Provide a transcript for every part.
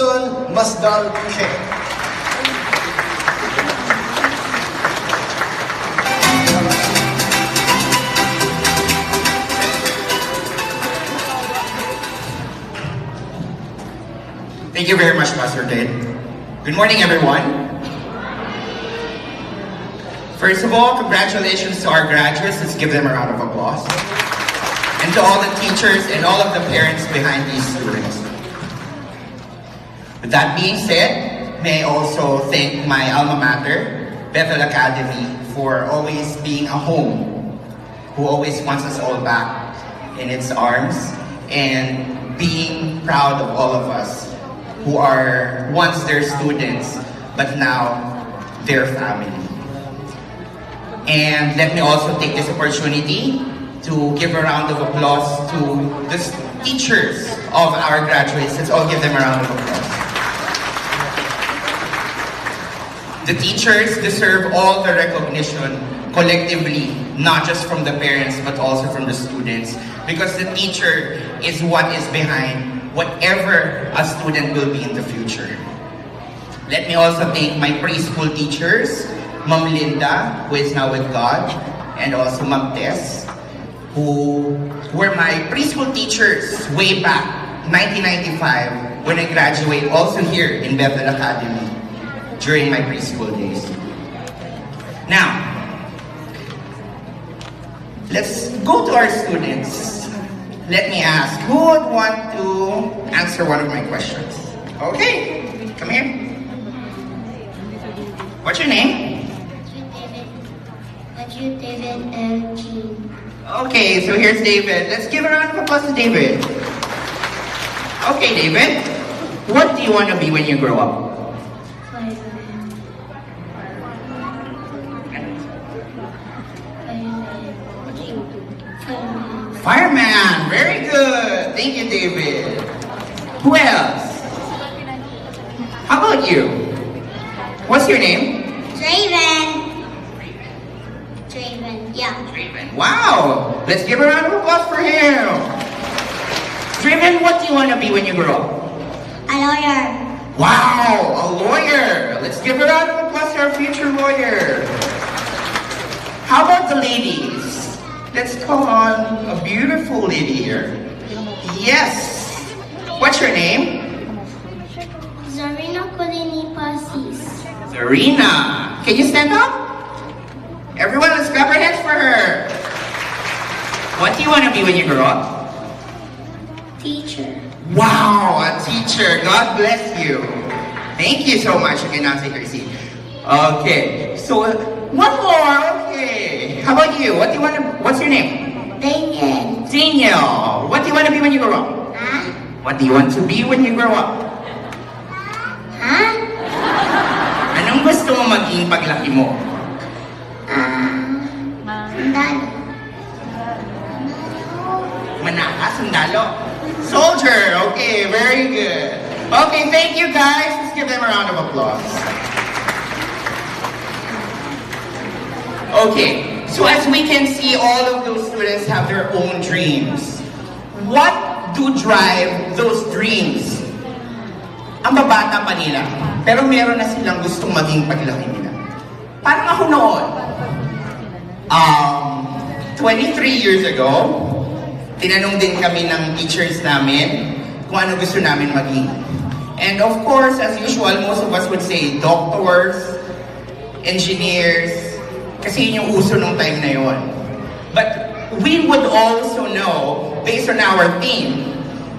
Robinson Masdal Kushe. Thank you very much, Pastor Ted. Good morning, everyone. First of all, congratulations to our graduates. Let's give them a round of applause. And to all the teachers and all of the parents behind these students. With that being said, may I also thank my alma mater, Bethel Academy, for always being a home, who always wants us all back in its arms, and being proud of all of us who are once their students, but now their family. And let me also take this opportunity to give a round of applause to the teachers of our graduates. Let's all give them a round of applause. The teachers deserve all the recognition collectively, not just from the parents, but also from the students, because the teacher is what is behind whatever a student will be in the future. Let me also thank my preschool teachers, Ma'am Linda, who is now with God, and also Ma'am Tess, who were my preschool teachers way back 1995 when I graduated also here in Bethel Academy during my preschool days. Now, let's go to our students. Let me ask, who would want to answer one of my questions? Okay, come here. What's your name? David and Jean. Okay, so here's David. Let's give a round of applause to David. Okay, David, what do you want to be when you grow up? Fireman, very good. Thank you, David. Who else? How about you? What's your name? Draven, yeah. Draven. Wow. Let's give a round of applause for him. Draven, what do you want to be when you grow up? A lawyer. Wow, a lawyer. Let's give a round of applause to our future lawyer. How about the ladies? Let's call on a beautiful lady here. Yes. What's your name? Zarina Colini Pasis. Zarina. Can you stand up? Everyone, let's clap our hands for her. What do you want to be when you grow up? Teacher. Wow, a teacher. God bless you. Thank you so much. You can now take your seat. Okay. So, one more. Okay. How about you? What do you want to? What's your name? Daniel. Daniel. What do you want to be when you grow up? Huh? What do you want to be when you grow up? Huh? Anong gusto mo maging paglaki mo? Sundalo. Manaka, sundalo. Soldier. Okay, very good. Okay, thank you guys. Let's give them a round of applause. Okay, so as we can see, all of those students have their own dreams. What do drive those dreams? Ang babata pa nila, pero meron na silang gustong maging paglaki nila. Parang ako noon. 23 years ago, tinanong din kami ng teachers namin kung ano gusto namin maging. And of course, as usual, most of us would say doctors, engineers, kasi yun yung uso nung time na yun. But we would also know, based on our theme,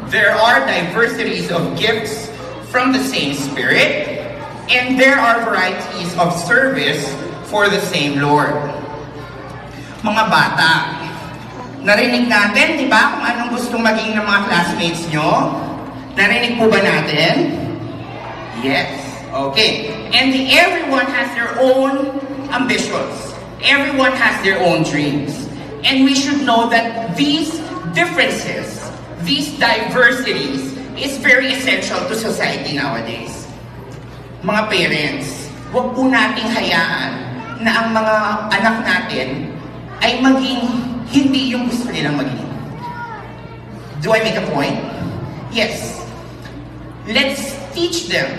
there are diversities of gifts from the same Spirit, and there are varieties of service for the same Lord. Mga bata, narinig natin, di ba, kung anong gustong maging ng mga classmates nyo? Narinig po ba natin? Yes. Okay. And everyone has their own ambitions. Everyone has their own dreams. And we should know that these differences, these diversities, is very essential to society nowadays. Mga parents, huwag po nating hayaan na ang mga anak natin ay maging hindi yung gusto nilang maging. Do I make a point? Yes. Let's teach them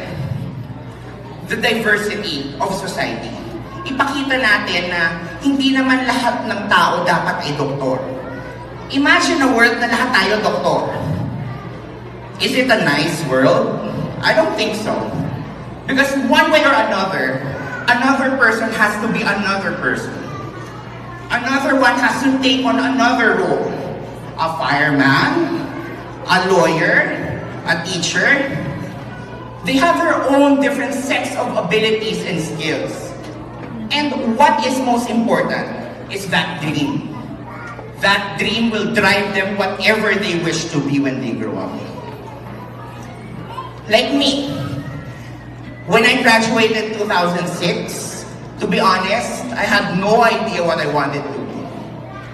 the diversity of society. Ipakita natin na hindi naman lahat ng tao dapat ay doktor. Imagine a world na lahat tayo doktor. Is it a nice world? I don't think so. Because one way or another person has to be another person. Another one has to take on another role. A fireman, a lawyer, a teacher. They have their own different sets of abilities and skills. And what is most important is that dream. That dream will drive them whatever they wish to be when they grow up. Like me, when I graduated in 2006, to be honest, I had no idea what I wanted to be.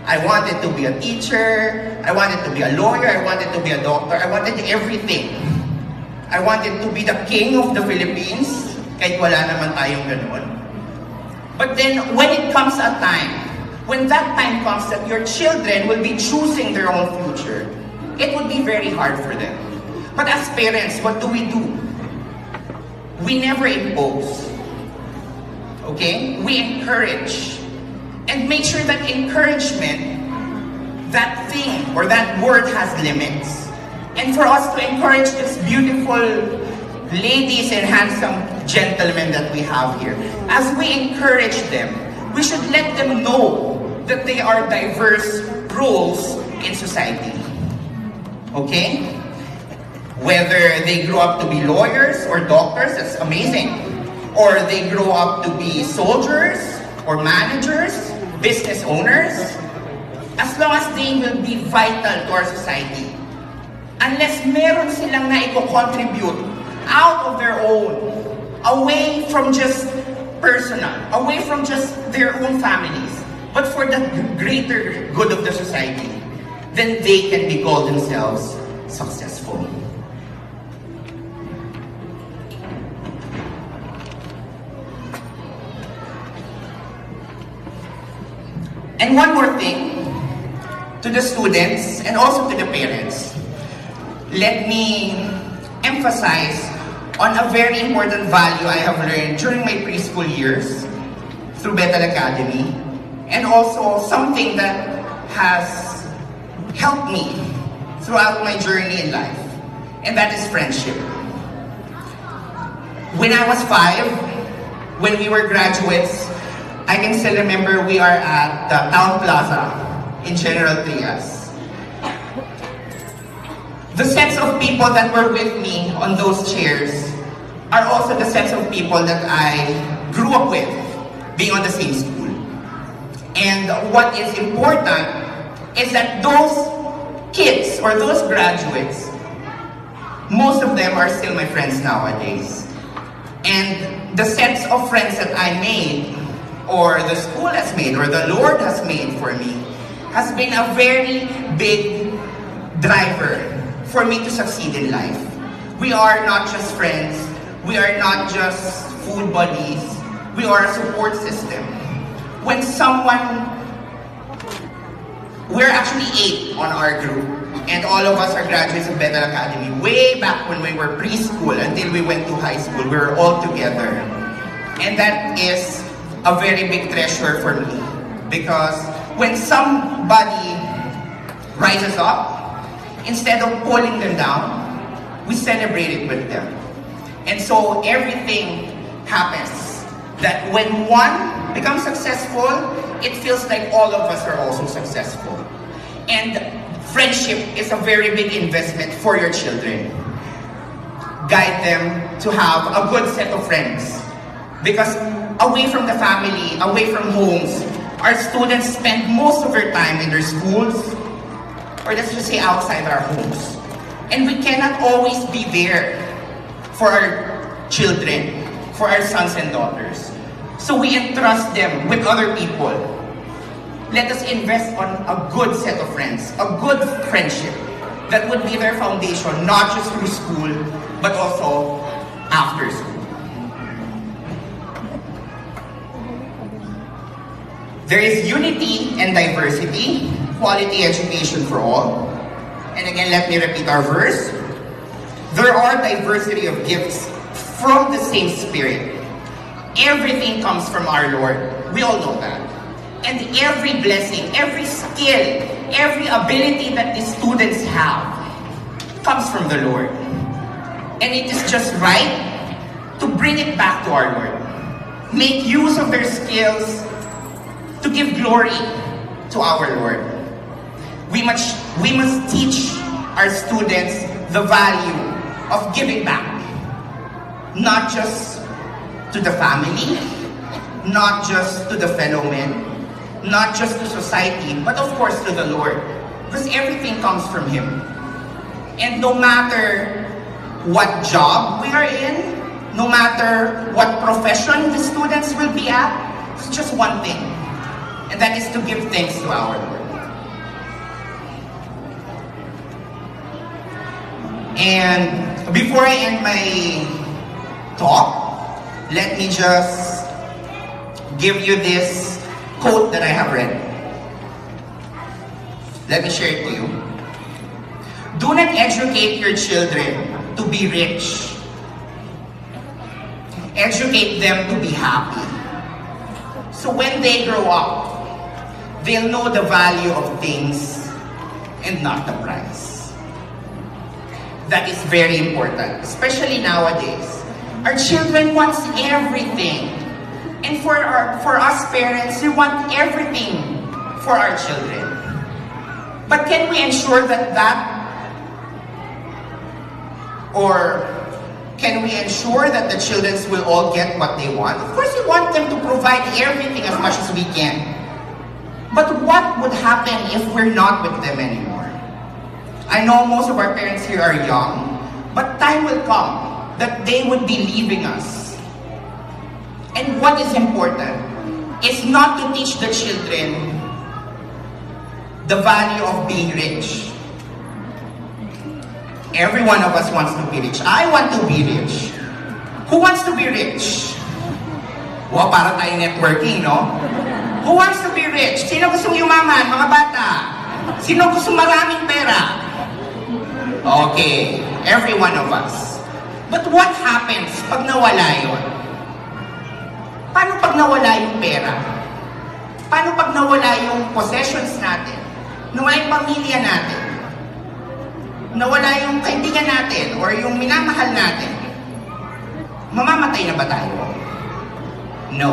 I wanted to be a teacher, I wanted to be a lawyer, I wanted to be a doctor, I wanted everything. I wanted to be the king of the Philippines, kahit wala naman tayong ganun. But then, when it comes a time, when that time comes that your children will be choosing their own future, it would be very hard for them. But as parents, what do? We never impose. Okay? We encourage. And make sure that encouragement, that thing or that word has limits. And for us to encourage these beautiful ladies and handsome gentlemen that we have here, as we encourage them, we should let them know that they are diverse roles in society. Okay? Whether they grow up to be lawyers or doctors, that's amazing. Or they grow up to be soldiers or managers, business owners, as long as they will be vital to our society. Unless meron silang na i-contribute out of their own, away from just personal, away from just their own families, but for the greater good of the society, then they can be called themselves successful. And one more thing, to the students and also to the parents, let me emphasize on a very important value I have learned during my preschool years through Bethel Academy, and also something that has helped me throughout my journey in life, and that is friendship. When I was 5, when we were graduates, I can still remember we are at the Town Plaza in General Trias. The sets of people that were with me on those chairs are also the sets of people that I grew up with, being on the same school. And what is important is that those kids or those graduates, most of them are still my friends nowadays. And the sets of friends that I made, or the school has made, or the Lord has made for me, has been a very big driver for me to succeed in life. We are not just friends, we are not just food buddies, we are a support system. When we're actually 8 on our group, and all of us are graduates of Bethel Academy. Way back when we were preschool until we went to high school, we were all together. And that is a very big treasure for me, because when somebody rises up, instead of pulling them down, we celebrate it with them. And so everything happens that when one becomes successful, it feels like all of us are also successful. And friendship is a very big investment for your children. Guide them to have a good set of friends, because away from the family, away from homes, our students spend most of their time in their schools, or let's just say outside our homes. And we cannot always be there for our children, for our sons and daughters. So we entrust them with other people. Let us invest on a good set of friends, a good friendship that would be their foundation, not just through school, but also after school. There is unity and diversity, quality education for all. And again, let me repeat our verse. The there are diversity of gifts from the same Spirit. Everything comes from our Lord. We all know that. And every blessing, every skill, every ability that the students have comes from the Lord. And it is just right to bring it back to our Lord. Make use of their skills to give glory to our Lord. We must teach our students the value of giving back. Not just to the family, not just to the fellow men, not just to society, but of course to the Lord. Because everything comes from Him. And no matter what job we are in, no matter what profession the students will be at, it's just one thing. And that is to give thanks to our Lord. And before I end my talk, let me just give you this quote that I have read. Let me share it to you. Do not educate your children to be rich. Educate them to be happy. So when they grow up, they'll know the value of things and not the price. That is very important, especially nowadays. Our children want everything. And for us parents, we want everything for our children. But can we ensure can we ensure that the children will all get what they want? Of course, we want them to provide everything as much as we can. But what would happen if we're not with them anymore? I know most of our parents here are young, but time will come that they would be leaving us. And what is important is not to teach the children the value of being rich. Every one of us wants to be rich. I want to be rich. Who wants to be rich? Wow, para tayo networking, no? Who wants to be rich? Sino gusto yumaman, mga bata? Sino gusto maraming pera? Okay, every one of us. But what happens pag nawala yun? Paano pag nawala yung pera? Paano pag nawala yung possessions natin? Nawala yung pamilya natin? Nawala yung kaibigan natin or yung minamahal natin? Mamamatay na ba tayo? No.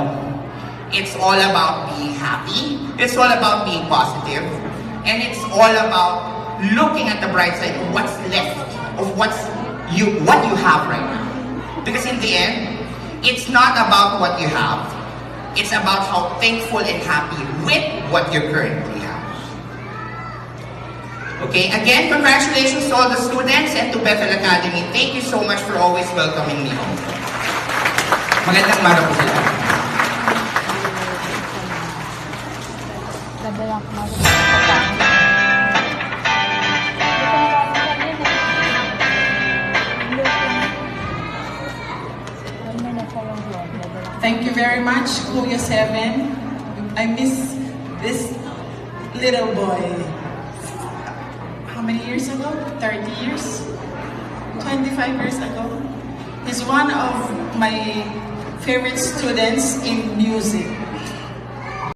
It's all about being happy. It's all about being positive. And it's all about looking at the bright side of what's left, of what you have right now. Because in the end, it's not about what you have. It's about how thankful and happy with what you currently have. Okay, again, congratulations to all the students and to Bethel Academy. Thank you so much for always welcoming me home. Magandang mara po sila. Thank you very much, Kuya Seven. I miss this little boy. How many years ago? 30 years? 25 years ago? He's one of my favorite students in music.